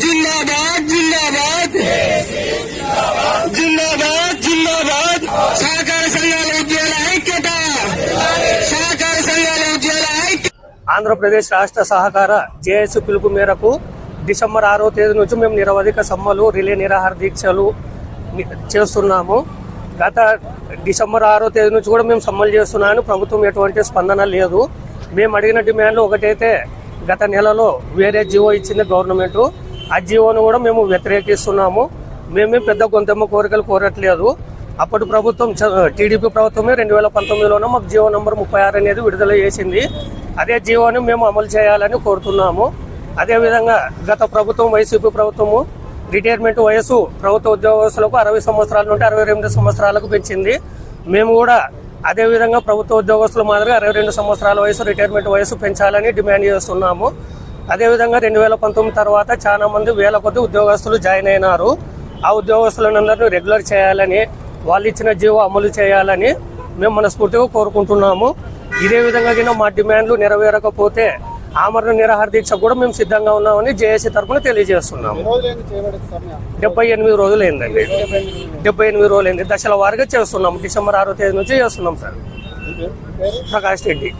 జిందాబాద్ జిందాబాద్ జిందాబాద్ జిందాబాద్ సహకార సంఘాల ఉద్యోగుల ఐక్యత, సహకార సంఘాల ఉద్యోగుల ఐక్యత. ఆంధ్రప్రదేశ్ రాష్ట్ర సహకార జేఏసీ పిలుపు మేరకు డిసెంబర్ 6వ తేదీ నుంచి మేము నిరవధిక సమ్మెలు, రిలే నిరాహార దీక్షలు చేస్తున్నాము. గత డిసెంబర్ 6వ తేదీ నుంచి కూడా మేము సమ్మెలు చేస్తున్నాము. ప్రభుత్వం ఎటువంటి స్పందన లేదు. మేము అడిగిన డిమాండ్లు ఒకటైతే గత నెలలో వేరే జీవో ఇచ్చింది గవర్నమెంట్, ఆ జీవోను కూడా మేము వ్యతిరేకిస్తున్నాము. మేమే పెద్ద గొంతెమ్మ కోరికలు కోరట్లేదు. అప్పటి ప్రభుత్వం టీడీపీ ప్రభుత్వమే 2019లోనే మాకు జీవో నంబర్ 36 అనేది విడుదల చేసింది. అదే జీవోని మేము అమలు చేయాలని కోరుతున్నాము. అదేవిధంగా గత ప్రభుత్వం వైసీపీ ప్రభుత్వము రిటైర్మెంట్ వయసు ప్రభుత్వ ఉద్యోగస్తులకు 60 సంవత్సరాల నుండి 62 సంవత్సరాలకు పెంచింది. మేము కూడా అదేవిధంగా ప్రభుత్వ ఉద్యోగస్తుల మాదిరిగా 62 సంవత్సరాల వయసు రిటైర్మెంట్ వయసు పెంచాలని డిమాండ్ చేస్తున్నాము. అదేవిధంగా 2019 తర్వాత చాలా మంది వేల కొద్ది ఉద్యోగస్తులు జాయిన్ అయినారు. ఆ ఉద్యోగస్తులందరినీ రెగ్యులర్ చేయాలని, వాళ్ళు ఇచ్చిన జీవో అమలు చేయాలని మేము మనస్ఫూర్తిగా కోరుకుంటున్నాము. ఇదే విధంగా మా డిమాండ్లు నెరవేరకపోతే ఆమరణ నిరాహార దీక్ష కూడా మేము సిద్ధంగా ఉన్నామని జేఏసీ తరఫున తెలియజేస్తున్నాము. 78 రోజులు అయిందండి. 78 రోజులు అయింది. దశల వారీగా చేస్తున్నాము. డిసెంబర్ 6వ తేదీ నుంచి చేస్తున్నాం సార్. ప్రకాష్ రెడ్డి.